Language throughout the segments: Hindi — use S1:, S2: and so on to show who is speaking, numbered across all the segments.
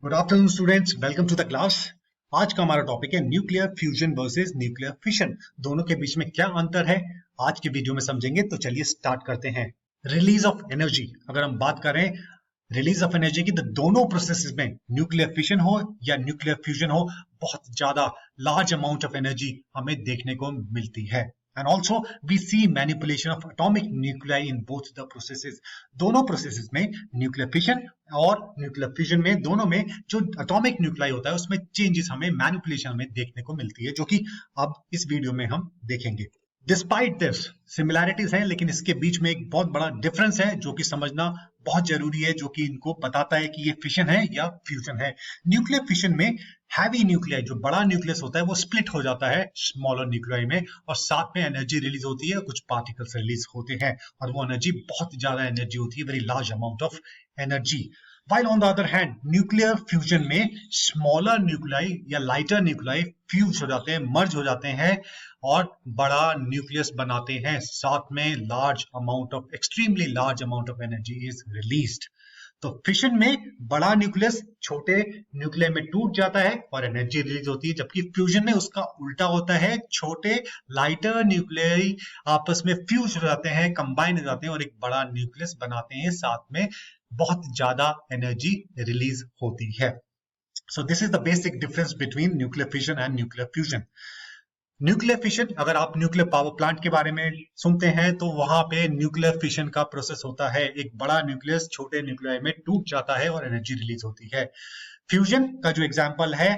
S1: Good afternoon students, welcome to the class. आज का हमारा टॉपिक है nuclear fusion versus nuclear fission. दोनों के बीच में क्या अंतर है आज के वीडियो में समझेंगे। तो चलिए स्टार्ट करते हैं। रिलीज ऑफ एनर्जी, अगर हम बात करें रिलीज ऑफ एनर्जी की, तो दोनों प्रोसेसेस में न्यूक्लियर फिशन हो या न्यूक्लियर फ्यूजन हो, बहुत ज्यादा लार्ज अमाउंट ऑफ एनर्जी हमें देखने को मिलती है। And also we see manipulation of atomic nuclei in both the processes. दोनों प्रोसेसेस में न्यूक्लियर फिशन और न्यूक्लियर फ्यूजन में दोनों में जो एटॉमिक न्यूक्लाई होता है उसमें चेंजेस हमें मैनिपुलेशन हमें देखने को मिलती है, जो कि अब इस वीडियो में हम देखेंगे। डिस्पाइट दिस सिमिलैरिटीज हैं, लेकिन इसके बीच में एक बहुत बड़ा डिफरेंस है जो कि समझना बहुत जरूरी है, जो कि इनको बताता है कि ये फिशन है या फ्यूजन है। न्यूक्लियर फिशन में हैवी न्यूक्लियाई, जो बड़ा न्यूक्लियस होता है, वो स्प्लिट हो जाता है स्मॉलर न्यूक्लियाई में, और साथ में एनर्जी रिलीज होती है, कुछ पार्टिकल्स रिलीज होते हैं, और वो एनर्जी बहुत ज्यादा एनर्जी होती है, very large amount of energy. While on the other hand, nuclear fusion में स्मॉलर न्यूक्लियाई या लाइटर न्यूक्लियाई फ्यूज हो जाते हैं, मर्ज हो जाते हैं और बड़ा न्यूक्लियस बनाते हैं, साथ में large amount of extremely large amount of energy is released. तो फिशन में बड़ा न्यूक्लियस छोटे न्यूक्लियर में टूट जाता है और एनर्जी रिलीज होती है, जबकि फ्यूजन में उसका उल्टा होता है, छोटे लाइटर न्यूक्लियाई आपस में फ्यूज हो जाते हैं, कंबाइन हो जाते हैं और एक बड़ा न्यूक्लियस बनाते हैं, साथ में बहुत ज्यादा एनर्जी रिलीज होती है। So this is the basic difference between nuclear fission and nuclear fusion. Nuclear fission, अगर आप न्यूक्लियर पावर प्लांट के बारे में सुनते हैं तो वहां पे न्यूक्लियर फिशन का प्रोसेस होता है, एक बड़ा न्यूक्लियस छोटे न्यूक्लियाई में टूट जाता है और एनर्जी रिलीज होती है। फ्यूजन का जो एग्जांपल है,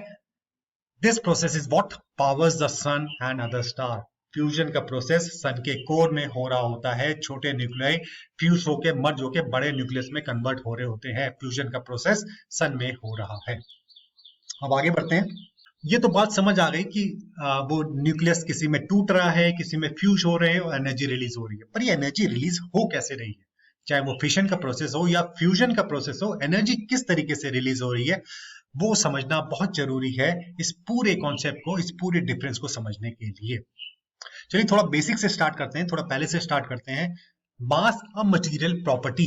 S1: this process is what powers the sun and other star. Fusion का प्रोसेस सन के कोर में हो रहा होता है, छोटे न्यूक्लियाई फ्यूज होके मर्ज होके बड़े न्यूक्लियस में कन्वर्ट हो रहे होते हैं। फ्यूजन का प्रोसेस सन में हो रहा है। अब आगे बढ़ते हैं। ये तो बात समझ आ गई कि वो न्यूक्लियस किसी में टूट रहा है, किसी में फ्यूज हो रहे हैं और एनर्जी रिलीज हो रही है, पर ये एनर्जी रिलीज हो कैसे रही है, चाहे वो फिशन का प्रोसेस हो या फ्यूजन का प्रोसेस हो, एनर्जी किस तरीके से रिलीज हो रही है वो समझना बहुत जरूरी है इस पूरे कॉन्सेप्ट को, इस पूरे डिफरेंस को समझने के लिए। चलिए थोड़ा बेसिक से स्टार्ट करते हैं, थोड़ा पहले से स्टार्ट करते हैं। मास अ मटेरियल प्रॉपर्टी।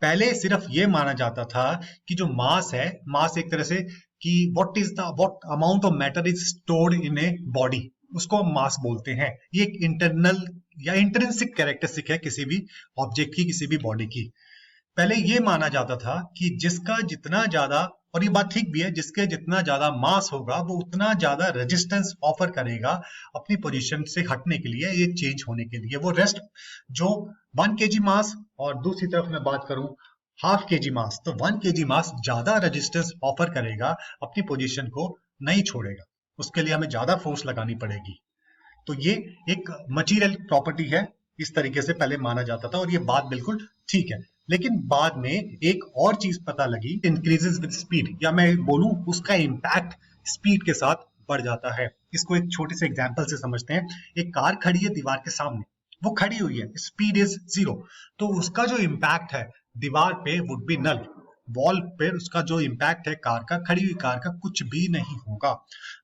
S1: पहले सिर्फ ये माना जाता था कि जो मास है, मास एक तरह से कि what amount of matter is stored in a body, उसको हम मास बोलते हैं। ये एक इंटरनल या इंट्रिंसिक कैरेक्टरिस्टिक है किसी भी ऑब्जेक्ट की, किसी भी बॉडी की। पहले ये माना जाता था कि जिसका जितना ज्यादा, और ये बात ठीक भी है, जिसके जितना ज्यादा मास होगा वो उतना ज्यादा रेजिस्टेंस ऑफर करेगा अपनी पोजीशन से हटने के लिए, ये चेंज होने के लिए। वो रेस्ट जो 1 kg मास, और दूसरी तरफ मैं बात करूं ½ kg मास, तो 1 kg मास ज्यादा रेजिस्टेंस ऑफर करेगा, अपनी पोजीशन को नहीं छोड़ेगा, उसके लिए हमें ज्यादा फोर्स लगानी पड़ेगी। तो ये एक मटेरियल प्रॉपर्टी है, इस तरीके से पहले माना जाता था और ये बात बिल्कुल ठीक है। लेकिन बाद में एक और चीज पता लगी, इंक्रीजेस विद स्पीड, या मैं बोलूं उसका इंपैक्ट स्पीड के साथ बढ़ जाता है। इसको एक छोटे से एग्जांपल से समझते हैं। एक कार खड़ी है दीवार के सामने, वो खड़ी हुई है, स्पीड इज 0, तो उसका जो इंपैक्ट है दीवार पे वुड बी नल, वॉल पे उसका जो इंपैक्ट है कार का, खड़ी हुई कार का, कुछ भी नहीं होगा।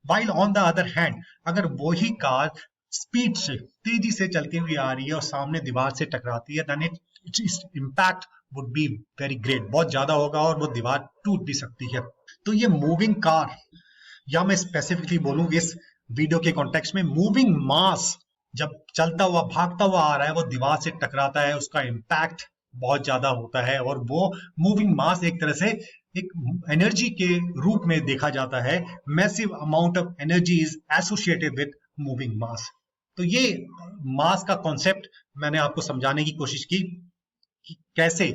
S1: While on the other hand, अगर वही कार स्पीड से तेजी से चलती हुई आ रही है और सामने दीवार से टकराती है, then its impact would be very great, बहुत ज्यादा होगा और वो दीवार टूट भी सकती है। तो ये मूविंग कार, या मैं स्पेसिफिकली बोलूं इस वीडियो के कॉन्टेक्स्ट में, मूविंग मास जब चलता हुआ भागता हुआ आ रहा है, वो दीवार से टकराता है, उसका इंपैक्ट बहुत ज्यादा होता है, और वो मूविंग मास एक तरह से एक एनर्जी के रूप में देखा जाता है। Massive amount of energy is associated with moving mass. तो ये मास का कॉन्सेप्ट मैंने आपको समझाने की कोशिश की कि कैसे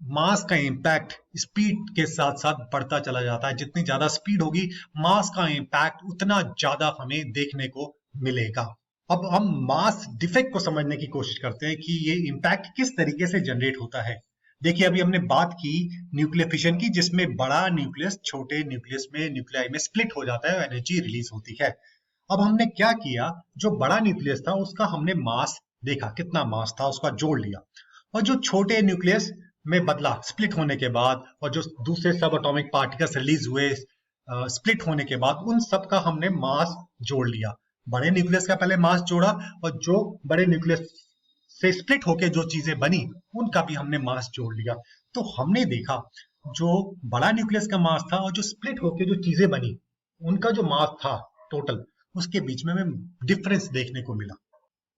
S1: मास का इंपैक्ट स्पीड के साथ साथ बढ़ता चला जाता है। जितनी ज्यादा स्पीड होगी, मास का इंपैक्ट उतना ज्यादा हमें देखने को मिलेगा। अब हम मास डिफेक्ट को समझने की कोशिश करते हैं कि ये इंपैक्ट किस तरीके से जनरेट होता है। देखिए, अभी हमने बात की न्यूक्लियर फिशन की, जिसमें बड़ा न्यूक्लियस छोटे न्यूक्लियस में न्यूक्लियाई में स्प्लिट हो जाता है और एनर्जी रिलीज होती है। अब हमने क्या किया, जो बड़ा न्यूक्लियस था उसका हमने मास देखा, कितना मास था, उसका जोड़ लिया, और जो छोटे न्यूक्लियस में बदला स्प्लिट होने के बाद, और जो दूसरे सब एटॉमिक पार्टिकल्स रिलीज हुए स्प्लिट होने के बाद, उन सब का हमने मास जोड़ लिया। बड़े न्यूक्लियस का पहले मास जोड़ा, और जो बड़े न्यूक्लियस से स्प्लिट होके जो चीजें बनी उनका भी हमने मास जोड़ लिया। तो हमने देखा जो बड़ा न्यूक्लियस का मास था और जो स्प्लिट होके जो चीजें बनी उनका जो मास था टोटल, उसके बीच में हमें डिफरेंस देखने को मिला।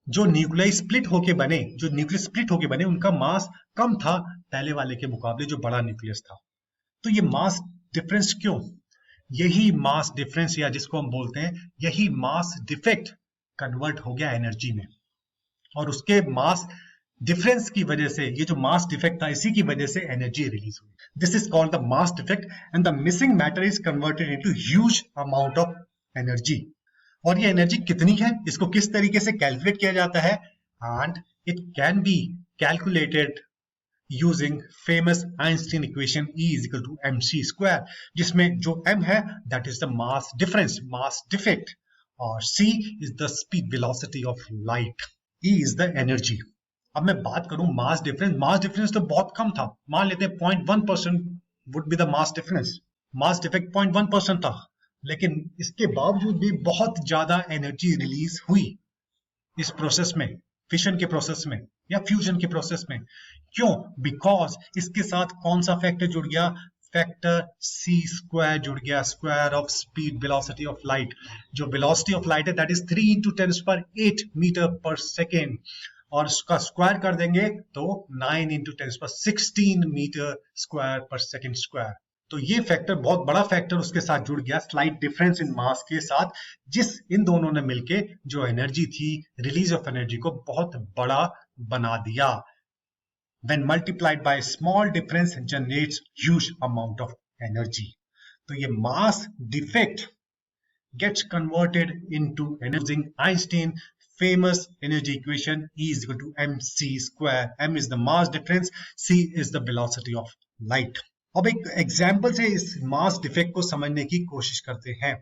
S1: जो न्यूक्लियस स्प्लिट होके बने उनका मास कम था पहले वाले के मुकाबले जो बड़ा न्यूक्लियस था। तो ये मास डिफरेंस क्यों? यही मास डिफरेंस या जिसको हम बोलते हैं यही मास डिफेक्ट कन्वर्ट हो गया एनर्जी में, और उसके मास डिफरेंस की वजह से, ये जो मास डिफेक्ट था इसी की वजह से एनर्जी रिलीज हुई। This is called the mass defect and the missing matter is converted into huge amount of energy. और ये एनर्जी कितनी है, इसको किस तरीके से कैलकुलेट किया जाता है, and it can be calculated using famous Einstein equation E is equal to mc square, जिसमें जो m है that is the mass difference, mass defect, और c is the speed velocity of light, E is the energy. अब मैं बात करूं मास डिफरेंस तो बहुत कम था, मान लेते हैं 0.1% would be the mass difference, mass defect 0.1% था, लेकिन इसके बावजूद भी बहुत ज्यादा एनर्जी रिलीज हुई इस प्रोसेस में, फिशन के प्रोसेस में या फ्यूजन के प्रोसेस में। क्यों? बिकॉज इसके साथ कौन सा फैक्टर जुड़ गया, फैक्टर c स्क्वायर जुड़ गया, square of speed velocity of light. जो वेलोसिटी ऑफ लाइट है दैट इज 3 × 10⁸ मीटर पर सेकेंड, और उसका स्क्वायर कर देंगे तो 9 × 10⁻16 मीटर स्क्वायर पर सेकेंड स्क्वायर। तो ये फैक्टर, बहुत बड़ा फैक्टर उसके साथ जुड़ गया, स्लाइट डिफरेंस इन मास के साथ, जिस इन दोनों ने मिलके जो एनर्जी थी, रिलीज ऑफ एनर्जी को बहुत बड़ा बना दिया। When multiplied by small difference generates huge amount of energy. तो ये mass defect gets converted into energy using Einstein famous energy equation E is equal to mc square. M is the mass difference, c is the velocity of light. अब एक एग्जाम्पल से इस मास डिफेक्ट को समझने की कोशिश करते हैं।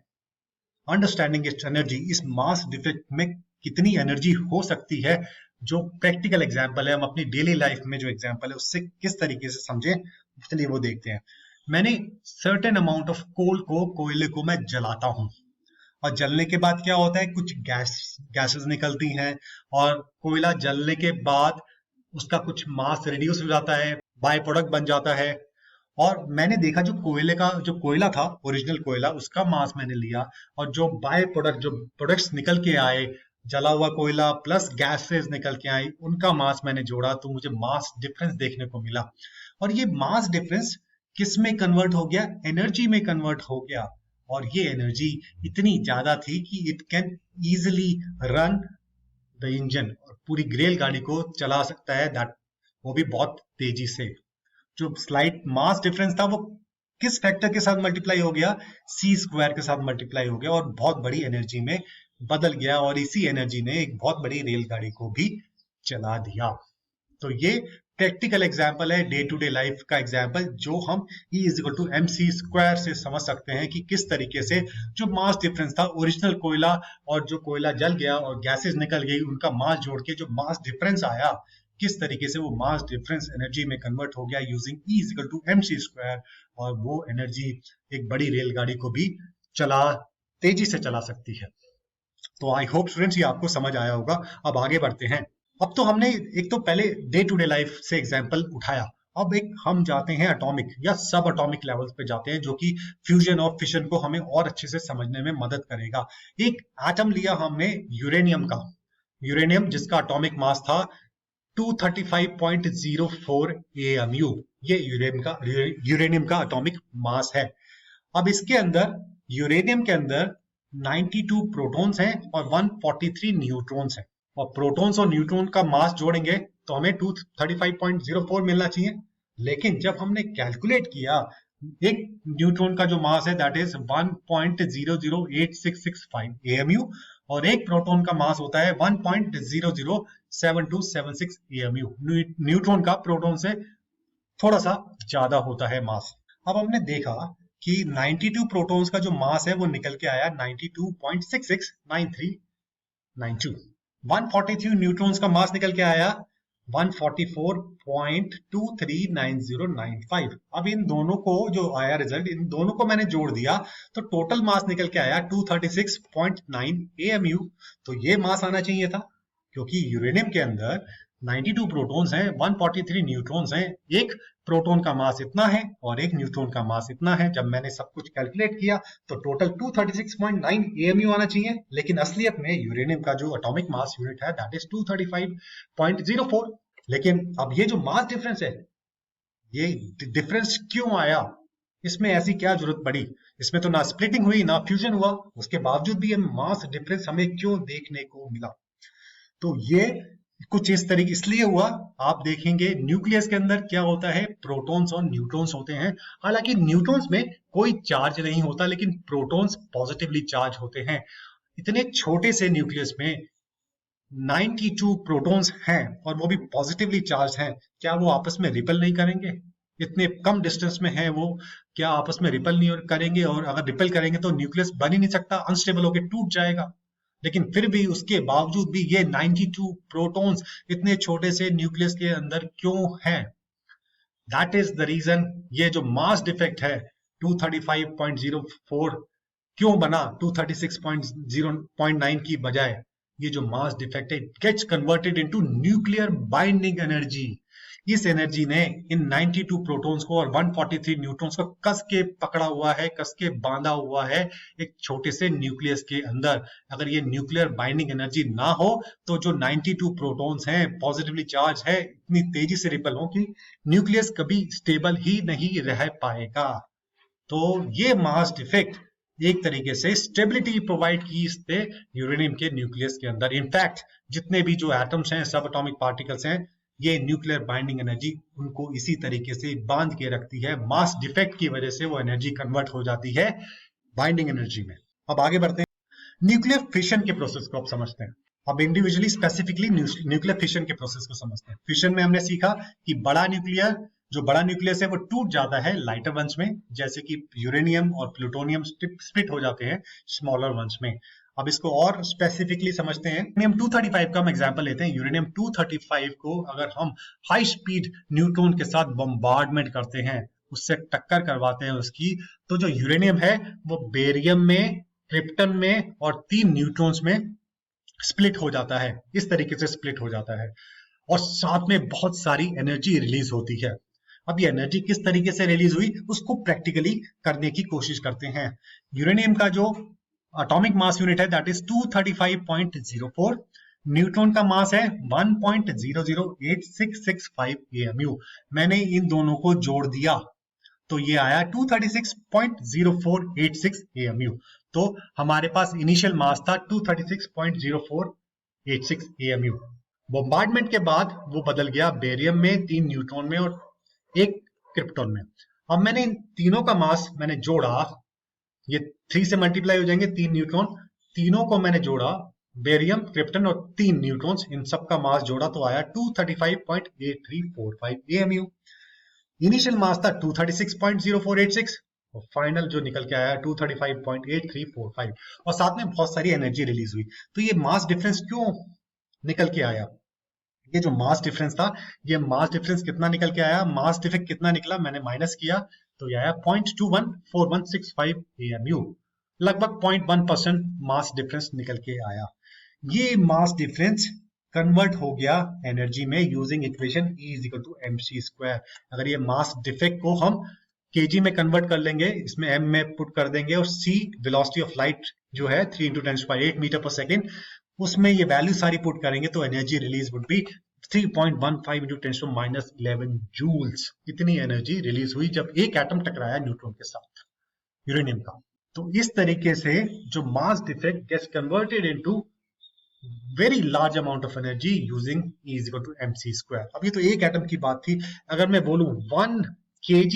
S1: अंडरस्टैंडिंग इट्स एनर्जी, इस मास डिफेक्ट में कितनी एनर्जी हो सकती है, जो प्रैक्टिकल एग्जाम्पल है, हम अपनी डेली लाइफ में जो एग्जाम्पल है उससे किस तरीके से समझें, चलिए वो देखते हैं। मैंने सर्टेन अमाउंट ऑफ कोयले को मैं जलाता हूं, और जलने के बाद क्या होता है, कुछ गैसेस निकलती हैं, और कोयला जलने के बाद उसका कुछ मास रिड्यूस हो जाता है, बाय प्रोडक्ट बन जाता है। और मैंने देखा जो कोयला था, ओरिजिनल कोयला, उसका मास मैंने लिया, और जो बाय प्रोडक्ट, जो प्रोडक्ट्स निकल के आए, जला हुआ कोयला प्लस गैसेस निकल के आई, उनका मास मैंने जोड़ा, तो मुझे मास डिफरेंस देखने को मिला। और ये मास डिफरेंस किस में कन्वर्ट हो गया, एनर्जी में कन्वर्ट हो गया। और ये एनर्जी इतनी ज्यादा थी कि it can easily run the engine, और पूरी रेल गाड़ी को चला सकता है, दैट वो भी बहुत तेजी से। जो स्लाइट मास डिफरेंस था वो किस फैक्टर के साथ मल्टीप्लाई हो गया, c स्क्वायर के साथ मल्टीप्लाई हो गया, और बहुत बड़ी एनर्जी में बदल गया, और इसी एनर्जी ने एक बहुत बड़ी रेलगाड़ी को भी चला दिया। तो ये प्रैक्टिकल एग्जाम्पल है, डे टू डे लाइफ का एग्जाम्पल, जो हम E is equal to mc square से समझ सकते हैं कि किस तरीके से जो मास डिफरेंस था, ओरिजिनल कोयला और जो कोयला जल गया और गैसेस निकल गई, उनका मास जोड़ के जो मास डिफरेंस आया, किस तरीके से वो मास डिफरेंस एनर्जी में कन्वर्ट हो गया using E is equal to mc square, और वो एनर्जी एक बड़ी रेलगाड़ी को भी तेजी से चला सकती है। तो आई होप स्टूडेंट्स ये आपको समझ आया होगा। अब आगे बढ़ते हैं। अब तो हमने एक तो पहले डे टू डे लाइफ से एग्जाम्पल उठाया, अब एक हम जाते हैं एटॉमिक या सब एटॉमिक लेवल्स पे जाते हैं, जो कि फ्यूजन और फिशन को हमें और अच्छे से समझने में मदद करेगा। एक एटम लिया हमने यूरेनियम का, यूरेनियम जिसका एटॉमिक मास था 235.04 AMU, ये यूरेनियम का एटॉमिक मास है। अब इसके अंदर, यूरेनियम के अंदर 92 प्रोटॉन्स हैं और 143 न्यूट्रॉन्स हैं, और प्रोटॉन्स और न्यूट्रॉन का मास जोड़ेंगे तो हमें 235.04 मिलना चाहिए। लेकिन जब हमने कैलकुलेट किया, एक न्यूट्रॉन का जो मास है दैट इज 1.008665 AMU, और एक प्रोटॉन का मास होता है 1.007276 AMU। न्यूट्रॉन का प्रोटॉन से थोड़ा सा ज्यादा होता है मास। अब हमने देखा कि 92 प्रोटॉन्स का जो मास है वो निकल के आया 92.669392। 143 न्यूट्रॉन्स का मास निकल के आया 144.239095। अब इन दोनों को जो आया रिजल्ट, इन दोनों को मैंने जोड़ दिया तो टोटल मास निकल के आया 236.9 AMU। तो ये मास आना चाहिए था, क्योंकि यूरेनियम के अंदर 92 प्रोटॉन्स हैं, 143 न्यूट्रॉन्स हैं, एक प्रोटॉन का मास इतना है और एक न्यूट्रॉन का मास इतना है। जब मैंने सब कुछ कैलकुलेट किया तो टोटल 236.9 AMU आना चाहिए, लेकिन असलियत में यूरेनियम का जो एटॉमिक मास यूनिट है दैट इज 235.04। लेकिन अब ये जो मास डिफरेंस है, ये डिफरेंस क्यों आया, इसमें ऐसी क्या जरूरत पड़ी? इसमें तो ना स्प्लिटिंग हुई ना फ्यूजन हुआ, उसके बावजूद भी ये मास डिफरेंस हमें क्यों देखने को मिला? तो ये कुछ इस तरीके इसलिए हुआ, आप देखेंगे न्यूक्लियस के अंदर क्या होता है, प्रोटॉन्स और न्यूट्रॉन्स होते हैं। हालांकि न्यूट्रॉन्स में कोई चार्ज नहीं होता, लेकिन प्रोटॉन्स पॉजिटिवली चार्ज होते हैं। इतने छोटे से न्यूक्लियस में 92 प्रोटॉन्स हैं और वो भी पॉजिटिवली चार्ज हैं, क्या वो आपस में रिपल नहीं करेंगे? इतने कम डिस्टेंस में है वो, क्या आपस में रिपल नहीं करेंगे? और अगर रिपल करेंगे तो न्यूक्लियस बन ही नहीं सकता, अनस्टेबल होकर टूट जाएगा। लेकिन फिर भी उसके बावजूद भी ये 92 प्रोटॉन्स इतने छोटे से न्यूक्लियस के अंदर क्यों हैं? That is the reason. ये जो मास डिफेक्ट है 235.04 क्यों बना 236.0.9 की बजाय? ये जो मास डिफेक्ट है gets converted into nuclear binding energy. इस एनर्जी ने इन 92 प्रोटॉन्स को और 143 न्यूट्रॉन्स को कस के पकड़ा हुआ है, कस के बांधा हुआ है एक छोटे से न्यूक्लियस के अंदर। अगर ये न्यूक्लियर बाइंडिंग एनर्जी ना हो तो जो 92 प्रोटॉन्स हैं पॉजिटिवली चार्ज है, इतनी तेजी से रिपल हो कि न्यूक्लियस कभी स्टेबल ही नहीं रह पाएगा। तो ये मास डिफेक्ट एक तरीके से स्टेबिलिटी प्रोवाइड की इससे यूरेनियम के न्यूक्लियस के अंदर। इनफैक्ट जितने भी जो एटम्स हैं, सब एटॉमिक पार्टिकल्स हैं, ये न्यूक्लियर बाइंडिंग एनर्जी उनको इसी तरीके से बांध के रखती है। मास डिफेक्ट की वजह से वो एनर्जी कन्वर्ट हो जाती है बाइंडिंग एनर्जी में। अब आगे बढ़ते हैं, न्यूक्लियर फिशन के प्रोसेस को आप समझते हैं। अब इंडिविजुअली स्पेसिफिकली न्यूक्लियर फिशन के प्रोसेस को समझते हैं। फिशन में हमने सीखा कि जो बड़ा न्यूक्लियस है वो टूट जाता है लाइटर वंस में, जैसे कि यूरेनियम और प्लूटोनियम स्प्लिट हो जाते हैं स्मॉलर वंस में। अब इसको और स्पेसिफिकली समझते हैं। यूरेनियम 235 का हम एग्जांपल लेते हैं। यूरेनियम 235 को अगर हम हाई स्पीड न्यूट्रॉन के साथ बम्बार्डमेंट करते हैं, उससे टक्कर करवाते हैं उसकी, तो जो यूरेनियम है वो बेरियम में, क्रिप्टन में और 3 न्यूट्रॉन्स में स्प्लिट हो जाता है। इस तरीके से स्प्लिट हो जाता है और साथ में बहुत सारी एनर्जी रिलीज होती है। अब ये एनर्जी किस तरीके से रिलीज हुई उसको प्रैक्टिकली करने की कोशिश करते हैं। यूरेनियम का जो एटॉमिक मास यूनिट है दैट इज 235.04, न्यूट्रॉन का मास है 1.008665 AMU। मैंने इन दोनों को जोड़ दिया तो ये आया 236.0486 AMU। तो हमारे पास इनिशियल मास था 236.0486 AMU। बॉम्बार्डमेंट के बाद वो बदल गया बेरियम में, 3 न्यूट्रॉन में और 1 क्रिप्टॉन में। अब मैंने इन तीनों का मास मैंने जोड़ा, ये 3 से मल्टीप्लाई हो जाएंगे 3 न्यूट्रॉन, तीनों को मैंने जोड़ा, बेरियम, क्रिप्टन और 3 न्यूट्रॉन्स, इन सब का मास जोड़ा तो आया 235.8345 AMU। इनिशियल मास था 236.0486 और फाइनल जो निकल के आया 235.8345 और साथ में बहुत सारी एनर्जी रिलीज हुई। तो ये मास डिफरेंस क्यों निकल के आया? ये जो मास डिफरेंस था, ये मास डिफरेंस कितना निकल के आया, मास डिफेक्ट कितना निकला, मैंने माइनस किया तो ये आया 0.214165 AMU। लगभग 0.1% मास डिफरेंस निकल के आया। ये मास डिफरेंस कन्वर्ट हो गया एनर्जी में यूजिंग इक्वेशन E = mc²। अगर ये मास डिफेक्ट को हम kg में कन्वर्ट कर लेंगे, इसमें m में पुट कर देंगे और c वेलोसिटी ऑफ लाइट जो है 3 × 10⁸ मीटर पर सेकेंड, उसमें ये वैल्यू सारी पुट करेंगे तो energy release would be 3.15 × 10⁻11 joules. इतनी एनर्जी रिलीज हुई जब एक एटम टकराया न्यूट्रॉन के साथ यूरेनियम का। तो इस तरीके से जो mass defect gets converted into very large amount of energy using E = mc²। अब ये तो एक एटम की बात थी। अगर मैं बोलूं 1 kg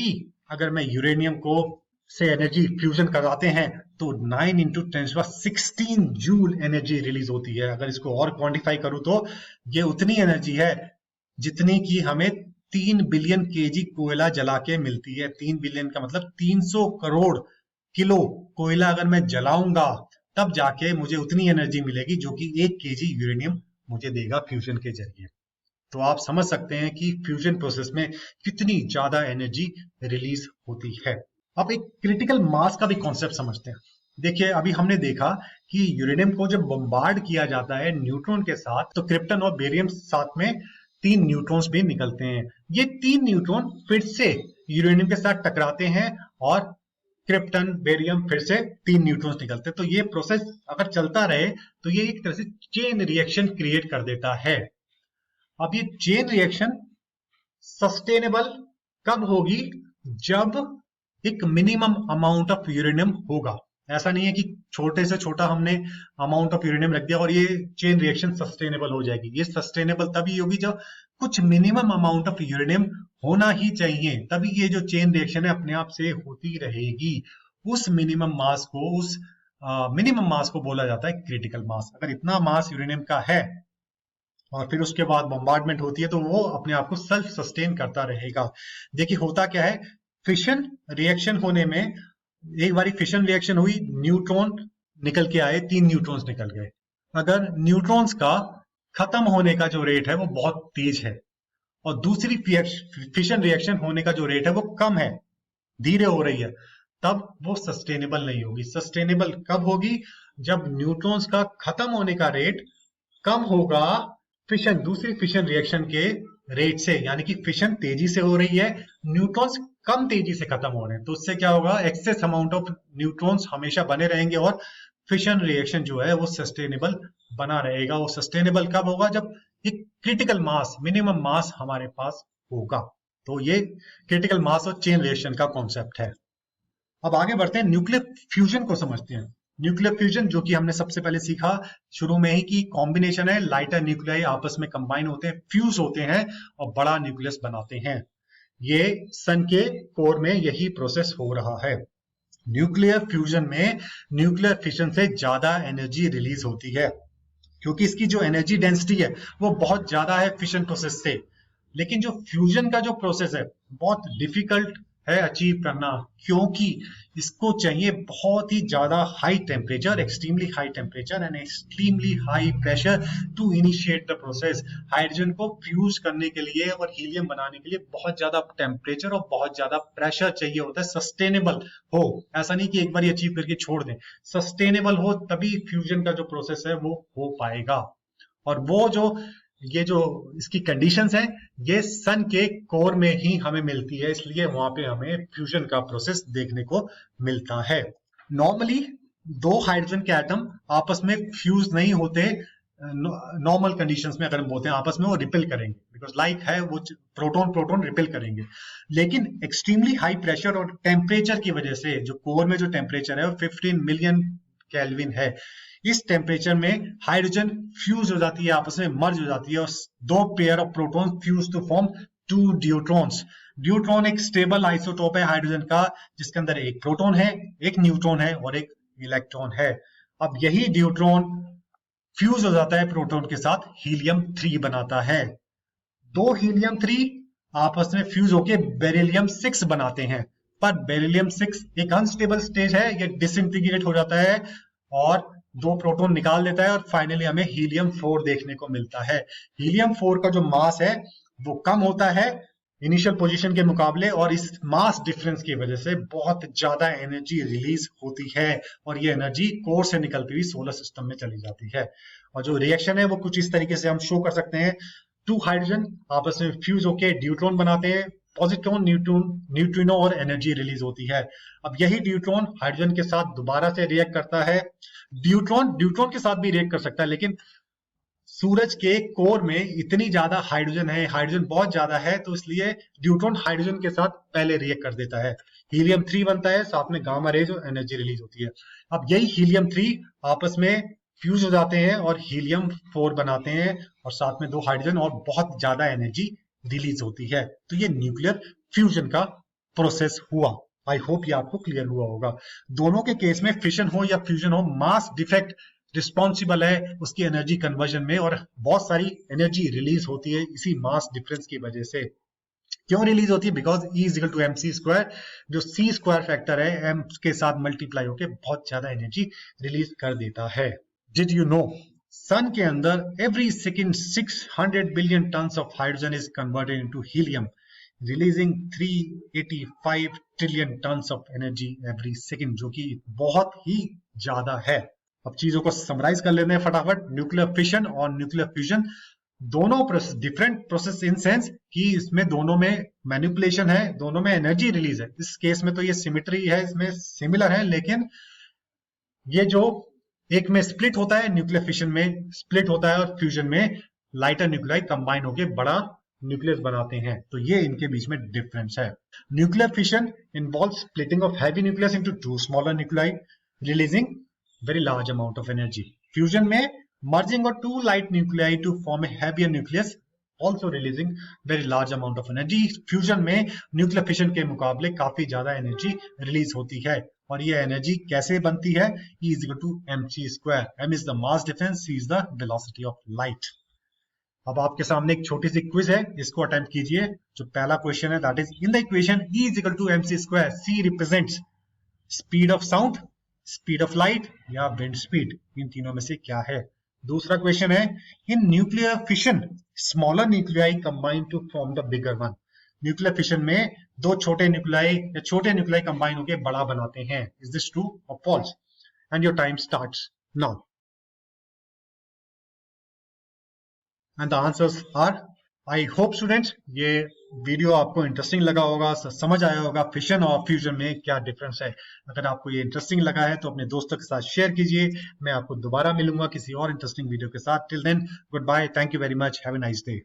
S1: अगर मैं यूरेनियम को से एनर्जी फ्यूजन कराते हैं तो 9 × 10⁻16 जूल एनर्जी रिलीज होती है। अगर इसको और क्वांटिफाई करूं तो ये उतनी एनर्जी है जितनी की हमें 3 बिलियन kg कोयला जला के मिलती है। 3 बिलियन का मतलब 300 करोड़ किलो कोयला अगर मैं जलाऊंगा तब जाके मुझे उतनी एनर्जी मिलेगी जो कि 1 kg यूरेनियम मुझे देगा फ्यूजन के जरिए। तो आप समझ सकते हैं कि फ्यूजन प्रोसेस में कितनी ज्यादा एनर्जी रिलीज होती है। अब एक क्रिटिकल मास का भी कॉन्सेप्ट समझते हैं। देखिए अभी हमने देखा कि यूरेनियम को जब बम्बार्ड किया जाता है न्यूट्रॉन के साथ तो क्रिप्टन और बेरियम साथ में 3 न्यूट्रॉन्स भी निकलते हैं। ये 3 न्यूट्रॉन फिर से यूरेनियम के साथ टकराते हैं और क्रिप्टन, बेरियम, फिर से 3 न्यूट्रॉन्स निकलते हैं। तो ये प्रोसेस अगर चलता रहे तो ये एक तरह से चेन रिएक्शन क्रिएट कर देता है। अब ये चेन रिएक्शन सस्टेनेबल कब होगी? जब एक मिनिमम अमाउंट ऑफ यूरेनियम होगा। ऐसा नहीं है कि छोटे से छोटा हमने अमाउंट ऑफ यूरेनियम रख दिया और ये चेन रिएक्शन सस्टेनेबल हो जाएगी। ये सस्टेनेबल तभी होगी जब कुछ मिनिमम अमाउंट ऑफ यूरेनियम होना ही चाहिए, तभी ये जो चेन रिएक्शन है अपने आप से होती रहेगी। उस मिनिमम मास को बोला जाता है क्रिटिकल मास। अगर इतना मास यूरेनियम का है और फिर उसके बाद बॉम्बार्डमेंट होती है तो वो अपने आप को सेल्फ सस्टेन करता रहेगा। देखिए होता क्या है, फिशन रिएक्शन होने में, एक बार फिशन रिएक्शन हुई, न्यूट्रॉन निकल के आए, 3 न्यूट्रॉन्स निकल गए। अगर न्यूट्रॉन्स का खत्म होने का जो रेट है वो बहुत तेज है और दूसरी फिशन रिएक्शन होने का जो रेट है वो कम है, धीरे हो रही है, तब वो सस्टेनेबल नहीं होगी। सस्टेनेबल कब होगी? जब न्यूट्रॉन्स का खत्म होने का रेट कम होगा दूसरी फिशन रिएक्शन के रेट से, यानी कि फिशन तेजी से हो रही है, न्यूट्रॉन्स कम तेजी से खत्म हो रहे हैं। तो उससे क्या होगा, एक्सेस अमाउंट ऑफ न्यूट्रॉन्स हमेशा बने रहेंगे और फिशन रिएक्शन जो है वो सस्टेनेबल बना रहेगा। वो सस्टेनेबल कब होगा? जब एक क्रिटिकल मास, मिनिमम मास हमारे पास होगा। तो ये क्रिटिकल मास और चेन रिएक्शन का कॉन्सेप्ट है। अब आगे बढ़ते हैं, न्यूक्लियर फ्यूजन को समझते हैं। न्यूक्लियर फ्यूजन जो कि हमने सबसे पहले सीखा शुरू में ही कि कॉम्बिनेशन है, लाइटर न्यूक्लियाई आपस में कंबाइन होते हैं, फ्यूज होते हैं और बड़ा न्यूक्लियस बनाते हैं। ये सन के कोर में यही प्रोसेस हो रहा है। न्यूक्लियर फ्यूजन में न्यूक्लियर फिशन से ज्यादा एनर्जी रिलीज होती है क्योंकि इसकी जो एनर्जी डेंसिटी है वो बहुत ज्यादा है फिशन प्रोसेस से। लेकिन जो फ्यूजन का जो प्रोसेस है बहुत डिफिकल्ट है अचीव करना, क्योंकि इसको चाहिए बहुत ही ज्यादा high temperature, extremely high temperature and extremely high pressure to initiate the process. Hydrogen को फ्यूज करने के लिए और हीलियम बनाने के लिए बहुत ज्यादा टेम्परेचर और बहुत ज्यादा प्रेशर चाहिए होता है, सस्टेनेबल हो। ऐसा नहीं कि एक बार अचीव करके छोड़ दें, सस्टेनेबल हो तभी फ्यूजन का जो प्रोसेस है वो हो पाएगा। और वो जो ये जो इसकी कंडीशंस है ये सन के कोर में ही हमें मिलती है, इसलिए वहां पे हमें फ्यूजन का प्रोसेस देखने को मिलता है। नॉर्मली 2 हाइड्रोजन के एटम आपस में फ्यूज नहीं होते। नॉर्मल कंडीशंस में अगर हम बोलते हैं आपस में वो रिपेल करेंगे, बिकॉज लाइक है वो प्रोटॉन प्रोटॉन रिपेल करेंगे। लेकिन एक्सट्रीमली हाई प्रेशर और टेम्परेचर की वजह से, जो कोर में जो टेम्परेचर है वो 15 मिलियन केल्विन है, इस टेम्परेचर में हाइड्रोजन फ्यूज हो जाती है, आपस में मर्ज हो जाती है और 2 pair of proton fuse to form 2 deuterons. Deuteron एक स्टेबल आइसोटोप है हाइड्रोजन का, जिसके अंदर एक प्रोटॉन है, एक न्यूट्रॉन है और एक इलेक्ट्रॉन है। अब यही ड्यूट्रॉन फ्यूज हो जाता है प्रोटॉन के साथ, हीलियम 3 बनाता है। 2 हीलियम 3 आपस में फ्यूज होके बेरिलियम 6 बनाते हैं, पर बेरिलियम 6 एक अनस्टेबल स्टेज है, ये डिसइंटीग्रेट हो जाता है और 2 प्रोटॉन निकाल देता है और फाइनली हमें हीलियम 4 देखने को मिलता है। हीलियम 4 का जो मास है वो कम होता है इनिशियल पोजीशन के मुकाबले और इस मास डिफरेंस की वजह से बहुत ज्यादा एनर्जी रिलीज होती है और ये एनर्जी कोर से निकलती हुई सोलर सिस्टम में चली जाती है। और जो रिएक्शन है वो कुछ इस तरीके से हम शो कर सकते हैं। 2 हाइड्रोजन आपस में फ्यूज होके ड्यूट्रॉन बनाते हैं, पॉजिट्रॉन, न्यूट्रिनो और एनर्जी रिलीज होती है। अब यही ड्यूट्रॉन हाइड्रोजन के साथ दोबारा से रिएक्ट करता है। ड्यूट्रॉन के साथ भी रिएक्ट कर सकता है, लेकिन सूरज के कोर में इतनी ज्यादा हाइड्रोजन है, हाइड्रोजन बहुत ज्यादा है, तो इसलिए ड्यूट्रॉन हाइड्रोजन के साथ पहले रिएक्ट कर देता है, हीलियम 3 बनता है, साथ में गामा रेज और एनर्जी रिलीज होती है। अब यही हीलियम 3 आपस में फ्यूज हो जाते हैं और हीलियम 4 बनाते हैं और साथ में 2 हाइड्रोजन और बहुत ज्यादा एनर्जी रिलीज होती है। तो ये न्यूक्लियर फ्यूजन का प्रोसेस हुआ। आई होप ये आपको क्लियर हुआ होगा। दोनों के केस में फिशन हो या फ्यूजन हो, मास डिफेक्ट रिस्पॉन्सिबल है उसकी एनर्जी कन्वर्जन में और बहुत सारी एनर्जी रिलीज होती है इसी मास डिफरेंस की वजह से। क्यों रिलीज होती है? Because E is equal to MC square, जो C स्क्वायर फैक्टर है M के साथ मल्टीप्लाई होकर बहुत ज्यादा एनर्जी रिलीज कर देता है। डिड यू नो सन के अंदर every second 600 billion tons of hydrogen is converted into helium, releasing 385 trillion tons of energy every second, जो कि बहुत ही ज्यादा है। अब चीजों को समराइज कर लेते हैं फटाफट। न्यूक्लियर फिशन और न्यूक्लियर फ्यूजन दोनों डिफरेंट प्रोसेस इन सेंस कि इसमें दोनों में मैनिपुलेशन है, दोनों में एनर्जी रिलीज है। इस केस में तो ये सिमिट्री है, इसमें सिमिलर है, लेकिन ये जो एक में स्प्लिट होता है, न्यूक्लियर फिशन में स्प्लिट होता है और फ्यूजन में लाइटर न्यूक्लियाई कंबाइन होकर बड़ा न्यूक्लियस बनाते हैं। तो ये इनके बीच में डिफरेंस है। Nuclear fission involve splitting of heavy nucleus into two smaller nuclei releasing very large amount of energy. Fusion में merging of two light nuclei to form a heavier nucleus also releasing very large amount of energy। Fusion में न्यूक्लियर फिशन के मुकाबले काफी ज्यादा एनर्जी रिलीज होती है। और ये एनर्जी कैसे बनती है? E is equal to mc²। m is the mass difference, c is the velocity of light। अब आपके सामने एक छोटी सी क्विज है, इसको अटेम्प्ट कीजिए। जो पहला क्वेश्चन है that is in the equation E is equal to mc², c represents speed of sound, speed of light या विंड स्पीड। इन तीनों में से क्या है? दूसरा क्वेश्चन है in nuclear fission smaller nuclei combine to form the bigger one. Nuclear fission में दो छोटे न्यूक्लियाई या छोटे न्यूक्लियाई कंबाइन होकर बड़ा बनाते हैं। इज दिस ट्रू और false? And your time starts now. And the answers are, I hope students ये वीडियो आपको इंटरेस्टिंग लगा होगा, समझ आया होगा फिशन और फ्यूजन में क्या डिफरेंस है। अगर आपको ये इंटरेस्टिंग लगा है तो अपने दोस्तों के साथ शेयर कीजिए। मैं आपको दोबारा मिलूंगा किसी और इंटरेस्टिंग वीडियो के साथ। Till then good bye, thank you very much, have a nice day.